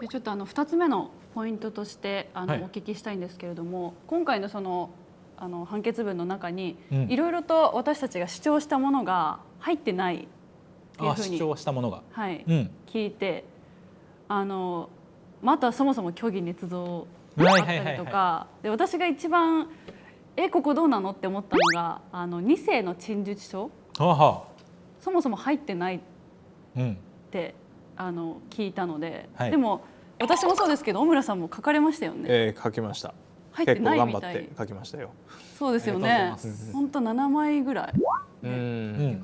でちょっと2つ目のポイントとしてお聞きしたいんですけれども、今回のその判決文の中にいろいろと私たちが主張したものが入ってないっていうふうに主張したものが、聞いて、あとはそもそも虚偽捏造だったりとかで、私が一番ここどうなのって思ったのが2世の陳述書、そもそも入ってないって聞いたので、でも私もそうですけど小村さんも書かれましたよね。書きました。入ってないみたい。結構頑張って書きましたよ。そうですよね。本当7枚ぐらい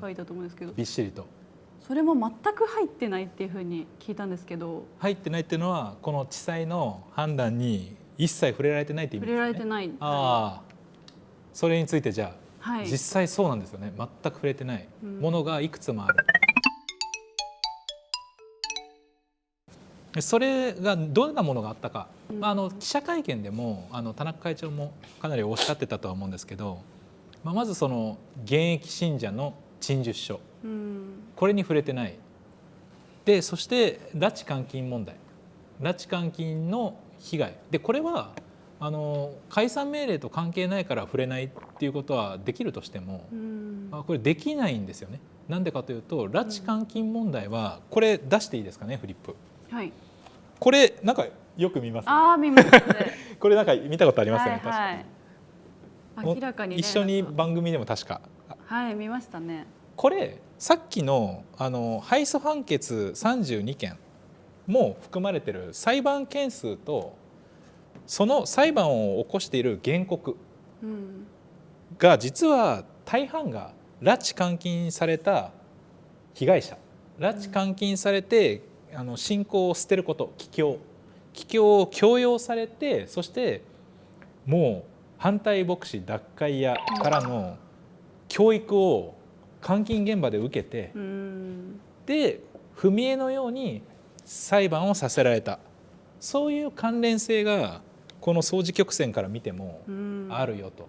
書いたと思うんですけど、びっしりと。それも全く入ってないっていうふうに聞いたんですけど、入ってないっていうのはこの地裁の判断に一切触れられてないって意味ですね。触れられてない。それについてじゃあ、実際そうなんですよね。全く触れてないものがいくつもある。それがどんなものがあったか、記者会見でも田中会長もかなりおっしゃってたとは思うんですけど、まずその現役信者の陳述書、これに触れてない。でそして拉致監禁問題、拉致監禁の被害で、これは解散命令と関係ないから触れないっていうことはできるとしても、これできないんですよね。なんでかというと拉致監禁問題は、これ出していいですかね、フリップ。これなんかよく見ます、見ますね。これなんか見たことありますよね、確かに。明らかにね、一緒に番組でも確か見ましたね。これさっきの敗訴判決32件も含まれてる裁判件数と、その裁判を起こしている原告が実は大半が拉致監禁された被害者、拉致監禁されて信仰を捨てること、帰郷を強要されて、そしてもう反対牧師脱会やからの教育を監禁現場で受けて、で踏み絵のように裁判をさせられた、そういう関連性がこの総持曲線から見てもあるよと。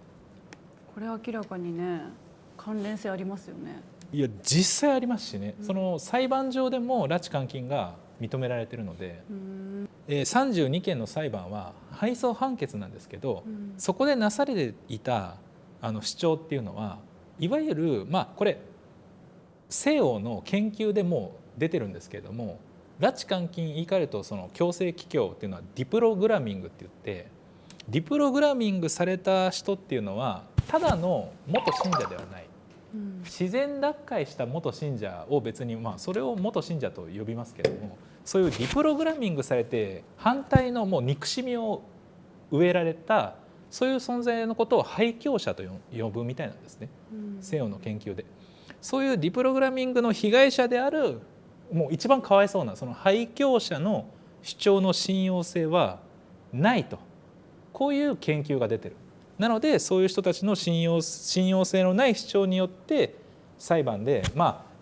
これ明らかにね、関連性ありますよね。いや実際ありますしね、その裁判上でも拉致監禁が認められているので、32件の裁判は敗訴判決なんですけど、そこでなされていた主張っていうのは、いわゆるこれ西洋の研究でも出てるんですけれども、拉致監禁言い換えるとその強制帰郷っていうのはディプログラミングって言って、ディプログラミングされた人っていうのはただの元信者ではない、自然脱会した元信者を別にそれを元信者と呼びますけれども、そういうディプログラミングされて反対のもう憎しみを植えられた、そういう存在のことを廃教者と呼ぶみたいなんですね、西洋の研究で。そういうディプログラミングの被害者である、もう一番かわいそうなその廃教者の主張の信用性はないと、こういう研究が出てる。なのでそういう人たちの信用性のない主張によって裁判で、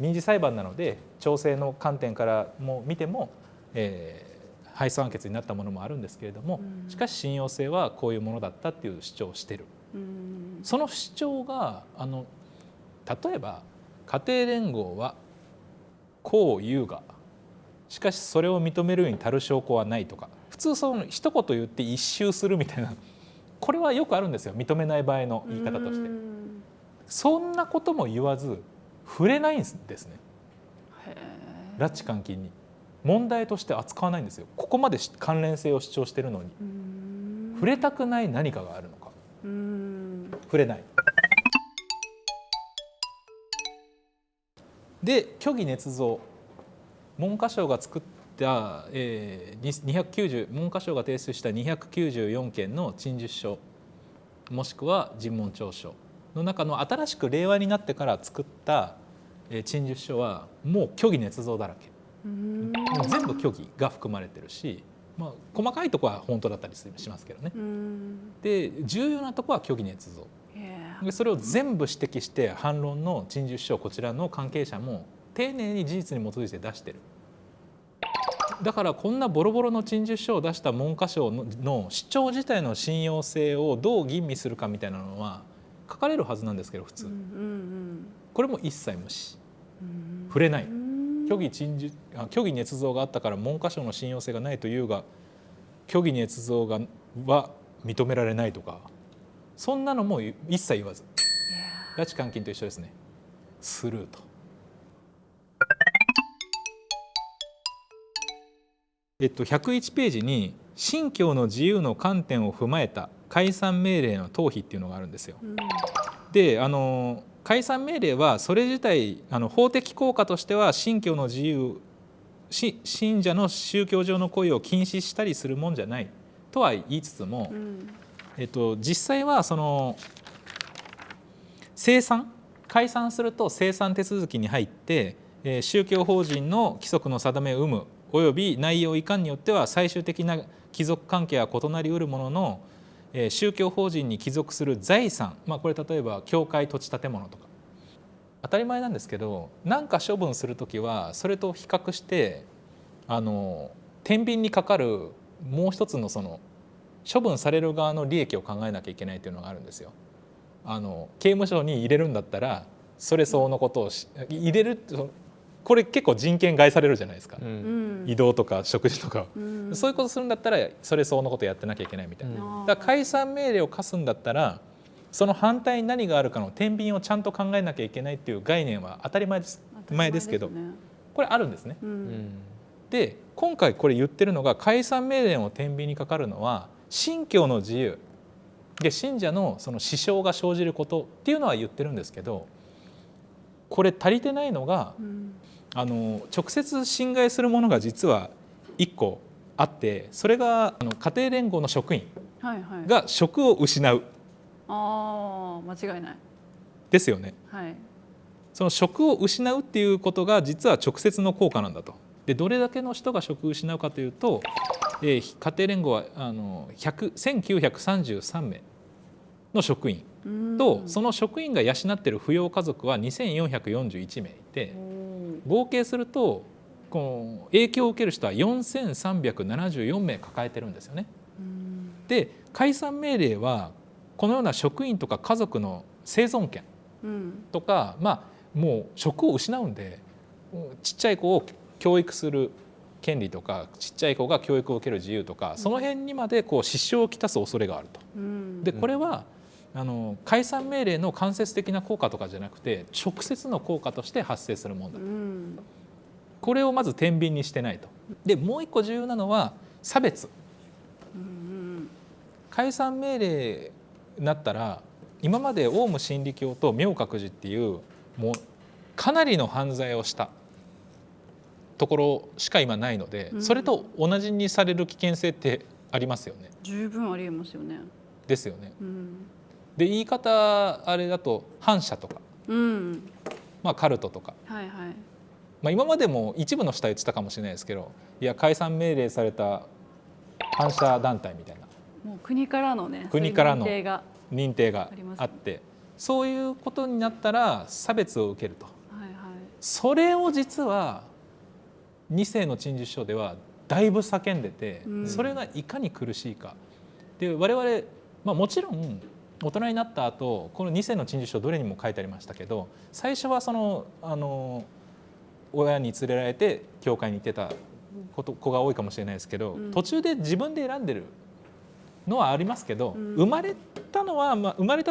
民事裁判なので調整の観点からも見ても、敗訴判決になったものもあるんですけれども、しかし信用性はこういうものだったっていう主張をしてる。その主張が例えば家庭連合はこう言うが、しかしそれを認めるように足る証拠はないとか、普通その一言言って一周するみたいな、これはよくあるんですよ、認めない場合の言い方として。そんなことも言わず触れないんですね、拉致監禁に問題として扱わないんですよ。ここまで関連性を主張しているのに触れたくない何かがあるのか、触れない。で虚偽捏造、文科省が作った文科省が提出した294件の陳述書もしくは尋問調書の中の新しく令和になってから作った陳述書はもう虚偽捏造だらけ。もう全部虚偽が含まれてるし、細かいところは本当だったりしますけどね。で重要なところは虚偽捏造で、それを全部指摘して反論の陳述書をこちらの関係者も丁寧に事実に基づいて出してる。だからこんなボロボロの陳述書を出した文科省の主張自体の信用性をどう吟味するかみたいなのは書かれるはずなんですけど、普通これも一切無視、触れない、虚偽捏造があったから文科省の信用性がないというが虚偽捏造は認められないとか、そんなのも一切言わず、拉致監禁と一緒ですね。スルーと。101ページに信教の自由の観点を踏まえた解散命令の答否っていうのがあるんですよ。で解散命令はそれ自体法的効果としては信教の自由信者の宗教上の行為を禁止したりするもんじゃないとは言いつつも、実際はその解散すると清算手続きに入って、宗教法人の規則の定めを有無および内容いかんによっては最終的な帰属関係は異なりうるものの、宗教法人に帰属する財産、これ例えば教会土地建物とか当たり前なんですけど、何か処分するときはそれと比較して天秤にかかるもう一つのその処分される側の利益を考えなきゃいけないというのがあるんですよ。刑務所に入れるんだったらそれ相応のことを入れる、これ結構人権害されるじゃないですか、移動とか食事とか、そういうことするんだったらそれ相応のことやってなきゃいけないみたいな。だから解散命令を課すんだったらその反対に何があるかの天秤をちゃんと考えなきゃいけないっていう概念は当たり前ですけど、これあるんですね。で今回これ言ってるのが解散命令の天秤にかかるのは信教の自由で信者のその支障が生じることっていうのは言ってるんですけど、これ足りてないのが、直接侵害するものが実は1個あって、それが家庭連合の職員が職を失う、間違いないですよね。その職を失うっていうことが実は直接の効果なんだと。でどれだけの人が職を失うかというと、家庭連合は1933名の職員とその職員が養っている扶養家族は2441名いて、合計するとこの影響を受ける人は4374名抱えてるんですよね。で解散命令はこのような職員とか家族の生存権とか、もう職を失うんでちっちゃい子を教育する権利とかちっちゃい子が教育を受ける自由とか、その辺にまで支障をきたす恐れがあると。でこれは解散命令の間接的な効果とかじゃなくて直接の効果として発生するものだと、これをまず天秤にしてないと。でもう一個重要なのは差別。解散命令になったら今までオウム真理教と明覚寺っていうもうかなりの犯罪をしたところしか今ないので、それと同じにされる危険性ってありますよね。十分ありえますよね。ですよね。で言い方あれだと反社とか、カルトとか、今までも一部の人は言ってたかもしれないですけど、いや解散命令された反社団体みたいな、もう国からのね、国からの認定があって、そういうことになったら差別を受けると、それを実は2世の陳述書ではだいぶ叫んでて、それがいかに苦しいかで、我々、もちろん大人になった後この2世の陳述書どれにも書いてありましたけど、最初はその親に連れられて教会に行ってた子が多いかもしれないですけど、途中で自分で選んでるのはありますけど、生まれた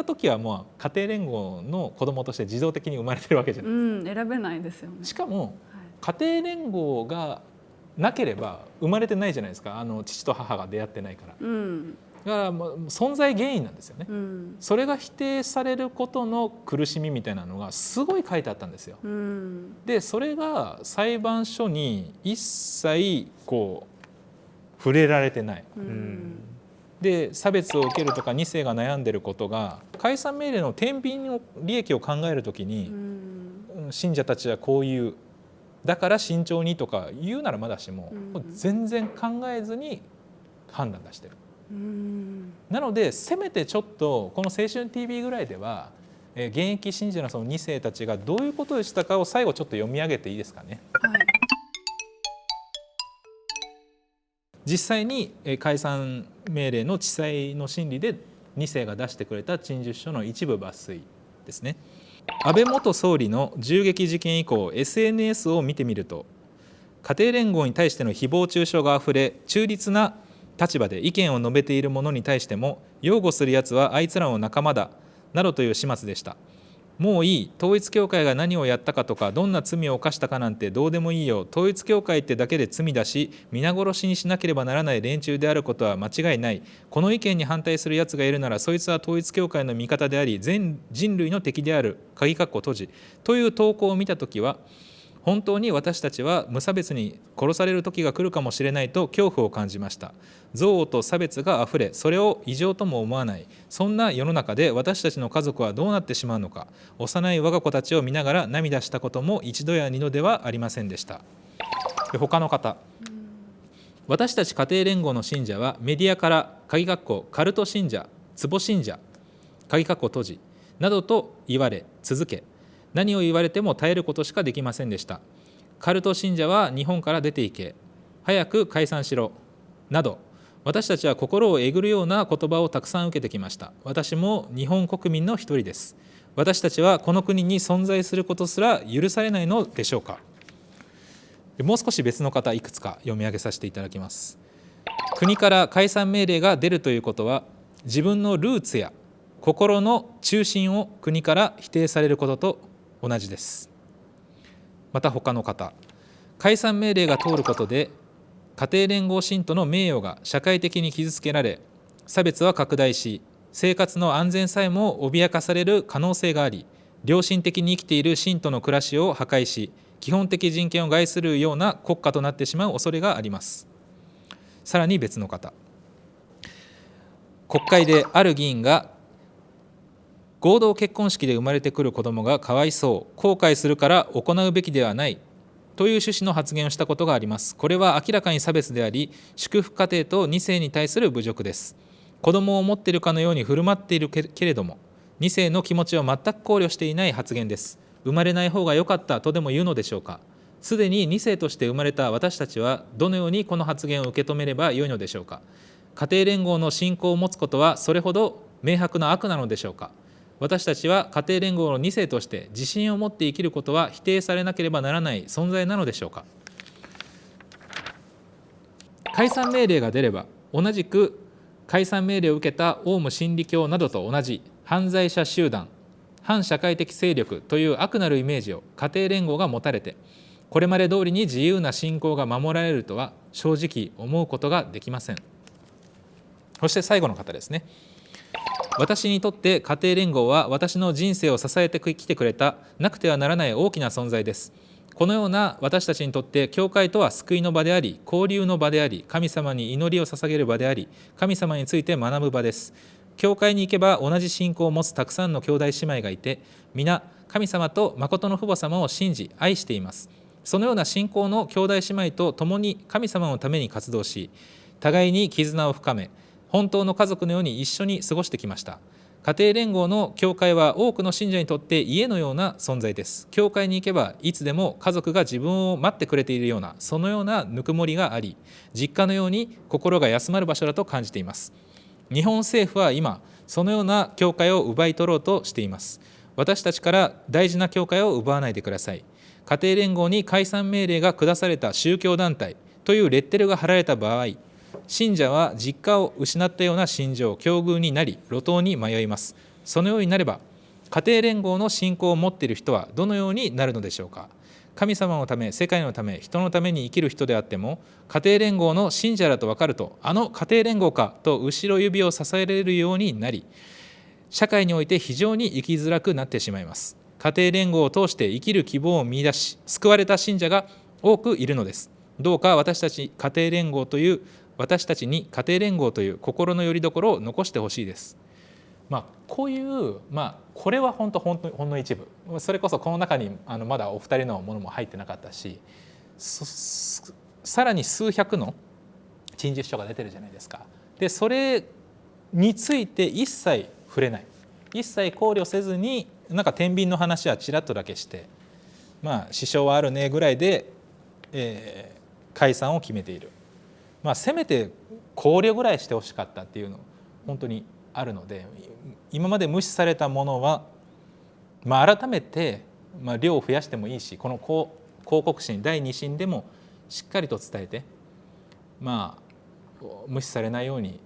時はもう家庭連合の子供として自動的に生まれてるわけじゃないですか。選べないですよね。しかも家庭連合がなければ生まれてないじゃないですか。父と母が出会ってないから、だから存在原因なんですよね。それが否定されることの苦しみみたいなのがすごい書いてあったんですよ。でそれが裁判所に一切触れられてない。で差別を受けるとか2世が悩んでることが解散命令の天秤の利益を考えるときに、信者たちはこういうだから慎重にとか言うならまだしも、全然考えずに判断出してる。なのでせめてちょっとこの青春 TV ぐらいでは、現役信者のその2世たちがどういうことをしたかを最後ちょっと読み上げていいですかね。実際に解散命令の地裁の審理で2世が出してくれた陳述書の一部抜粋ですね。安倍元総理の銃撃事件以降 SNS を見てみると、家庭連合に対しての誹謗中傷があふれ、中立な立場で意見を述べている者に対しても、擁護するやつはあいつらの仲間だなどという始末でした。もういい、統一教会が何をやったかとかどんな罪を犯したかなんてどうでもいいよ。統一教会ってだけで罪だし、皆殺しにしなければならない連中であることは間違いない。この意見に反対するやつがいるなら、そいつは統一教会の味方であり全人類の敵である鍵括弧閉じという投稿を見たときは、本当に私たちは無差別に殺される時が来るかもしれないと恐怖を感じました。憎悪と差別があふれ、それを異常とも思わない、そんな世の中で私たちの家族はどうなってしまうのか、幼い我が子たちを見ながら涙したことも一度や二度ではありませんでした。他の方、私たち家庭連合の信者はメディアから鍵括弧カルト信者、壺信者、鍵括弧閉じなどと言われ続け、何を言われても耐えることしかできませんでした。カルト信者は日本から出ていけ、早く解散しろなど、私たちは心をえぐるような言葉をたくさん受けてきました。私も日本国民の一人です。私たちはこの国に存在することすら許されないのでしょうか。もう少し別の方、いくつか読み上げさせていただきます。国から解散命令が出るということは、自分のルーツや心の中心を国から否定されることと同じです。また他の方、解散命令が通ることで家庭連合信徒の名誉が社会的に傷つけられ、差別は拡大し、生活の安全さえも脅かされる可能性があり、良心的に生きている信徒の暮らしを破壊し、基本的人権を害するような国家となってしまう恐れがあります。さらに別の方、国会である議員が、合同結婚式で生まれてくる子どもがかわいそう、後悔するから行うべきではないという趣旨の発言をしたことがあります。これは明らかに差別であり、祝福家庭と2世に対する侮辱です。子どもを持っているかのように振る舞っているけれども、2世の気持ちを全く考慮していない発言です。生まれない方が良かったとでも言うのでしょうか。すでに2世として生まれた私たちはどのようにこの発言を受け止めればよいのでしょうか。家庭連合の信仰を持つことはそれほど明白な悪なのでしょうか。私たちは家庭連合の2世として自信を持って生きることは否定されなければならない存在なのでしょうか。解散命令が出れば、同じく解散命令を受けたオウム真理教などと同じ犯罪者集団、反社会的勢力という悪なるイメージを家庭連合が持たれて、これまで通りに自由な信仰が守られるとは正直思うことができません。そして最後の方ですね。私にとって家庭連合は私の人生を支えてきてくれたなくてはならない大きな存在です。このような私たちにとって教会とは救いの場であり、交流の場であり、神様に祈りを捧げる場であり、神様について学ぶ場です。教会に行けば同じ信仰を持つたくさんの兄弟姉妹がいて、皆神様と真の父母様を信じ愛しています。そのような信仰の兄弟姉妹と共に神様のために活動し、互いに絆を深め、本当の家族のように一緒に過ごしてきました。家庭連合の教会は多くの信者にとって家のような存在です。教会に行けばいつでも家族が自分を待ってくれているような、そのようなぬくもりがあり、実家のように心が休まる場所だと感じています。日本政府は今そのような教会を奪い取ろうとしています。私たちから大事な教会を奪わないでください。家庭連合に解散命令が下された宗教団体というレッテルが貼られた場合、信者は実家を失ったような心情、境遇になり、路頭に迷います。そのようになれば、家庭連合の信仰を持っている人はどのようになるのでしょうか。神様のため、世界のため、人のために生きる人であっても、家庭連合の信者だと分かると、あの家庭連合かと後ろ指を支えられるようになり、社会において非常に生きづらくなってしまいます。家庭連合を通して生きる希望を見出し、救われた信者が多くいるのです。どうか私たちに家庭連合という心の拠り所を残してほしいです。こういう、これはほんの一部、それこそこの中にまだお二人のものも入ってなかったし、さらに数百の陳述書が出てるじゃないですか。でそれについて一切触れない、一切考慮せずに、なんか天秤の話はちらっとだけして、支障はあるねぐらいで、解散を決めている。せめて考慮ぐらいしてほしかったっていうの本当にあるので、今まで無視されたものは改めて、量を増やしてもいいし、この広告誌第2審でもしっかりと伝えて、無視されないように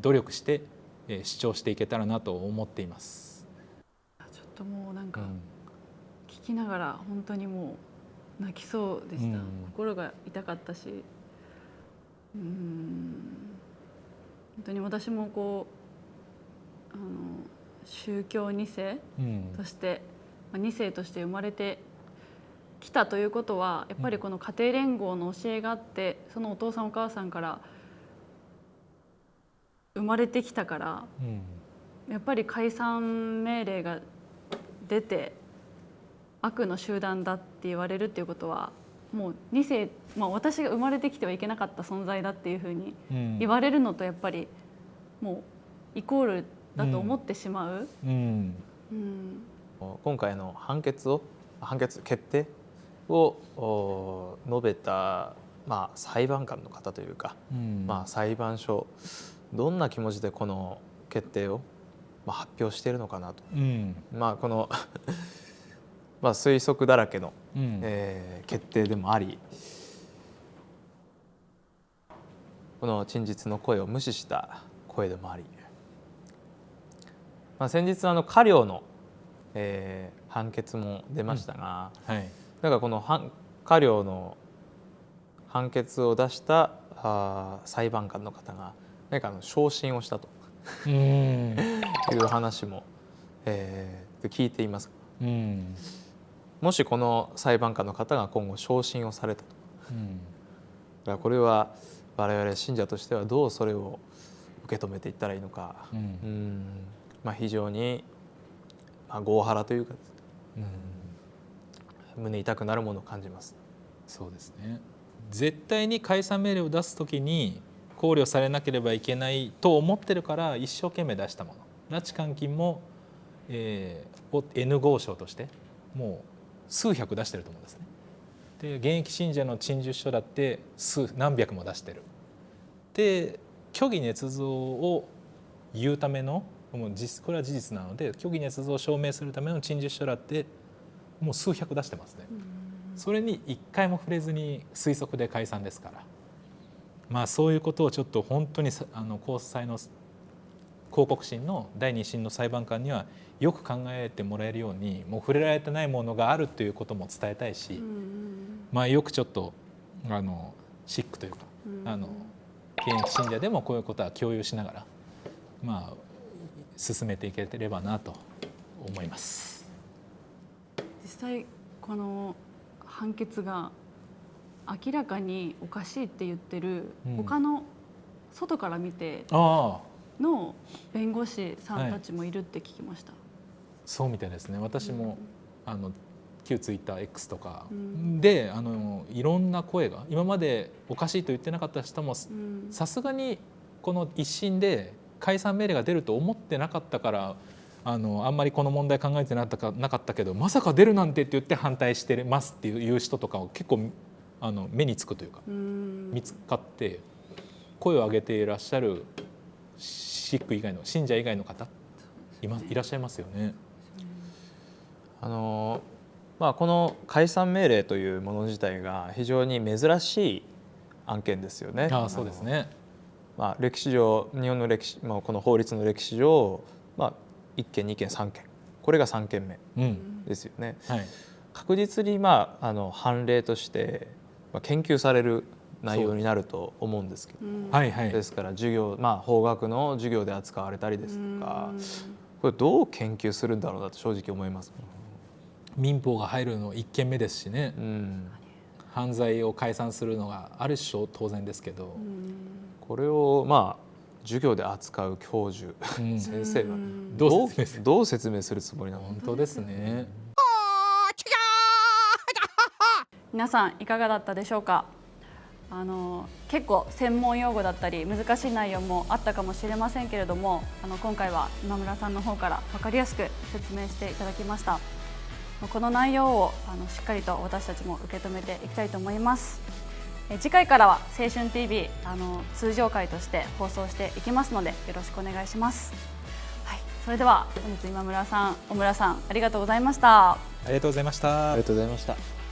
努力して主張していけたらなと思っています。ちょっともうなんか聞きながら本当にもう泣きそうでした。心が痛かったし、本当に私も宗教2世として、2世として生まれてきたということは、やっぱりこの家庭連合の教えがあって、そのお父さんお母さんから生まれてきたから、やっぱり解散命令が出て悪の集団だって言われるっていうことは、もう2世、私が生まれてきてはいけなかった存在だっていうふうに言われるのと、やっぱりもうイコールだと思ってしまう。今回の決定を述べた、裁判官の方というか、裁判所、どんな気持ちでこの決定を、発表しているのかなと、この推測だらけの、決定でもあり、この陳述の声を無視した声でもあり、先日科料の、判決も出ましたが、だからこの科料の判決を出した裁判官の方が何か昇進をしたという話も、聞いています。もしこの裁判官の方が今後昇進をされたと、だからこれは我々信者としてはどうそれを受け止めていったらいいのか、非常に業腹というか、胸痛くなるものを感じます。そうですね。絶対に解散命令を出すときに考慮されなければいけないと思ってるから一生懸命出したもの。拉致監禁も、N 号証としてもう数百出してると思うんですね。で現役信者の陳述書だって何百も出してる。で虚偽捏造を言うためのこれは事実なので、虚偽捏造を証明するための陳述書だってもう数百出してますね。それに一回も触れずに推測で解散ですから、そういうことをちょっと本当に高裁の広告審の第2審の裁判官にはよく考えてもらえるように、もう触れられてないものがあるということも伝えたいし、よくちょっとシックというか、現役信者でもこういうことは共有しながら、進めていければなと思います。実際この判決が明らかにおかしいって言ってる、他の外から見ての弁護士さんたちもいるって聞きました。そうみたいですね。私も旧ツイッター X とかでいろんな声が、今までおかしいと言ってなかった人もさすがにこの一審で解散命令が出ると思ってなかったから、あんまりこの問題考えてなかったけど、まさか出るなんてって言って反対してますっていう人とかを結構目につくというか、見つかって声を上げていらっしゃるシック以外の信者以外の方いらっしゃいますよね。この解散命令というもの自体が非常に珍しい案件ですよね。そうですね。歴史上、日本の歴史、この法律の歴史上、1件2件3件、これが3件目ですよね。確実に判例として研究される内容になると思うんですけど、ですから授業、法学の授業で扱われたりですとか、これどう研究するんだろうなと正直思います。民法が入るの1件目ですしね、犯罪を解散するのがある種当然ですけど、これを授業で扱う教授、先生はどう説明するつもりなのか。本当ですね。皆さんいかがだったでしょうか。結構専門用語だったり難しい内容もあったかもしれませんけれども、今回は今村さんの方から分かりやすく説明していただきました。この内容をしっかりと私たちも受け止めていきたいと思います。次回からは青春 TV 通常回として放送していきますので、よろしくお願いします。それでは本日今村さん、小村さんありがとうございました。ありがとうございました。ありがとうございました。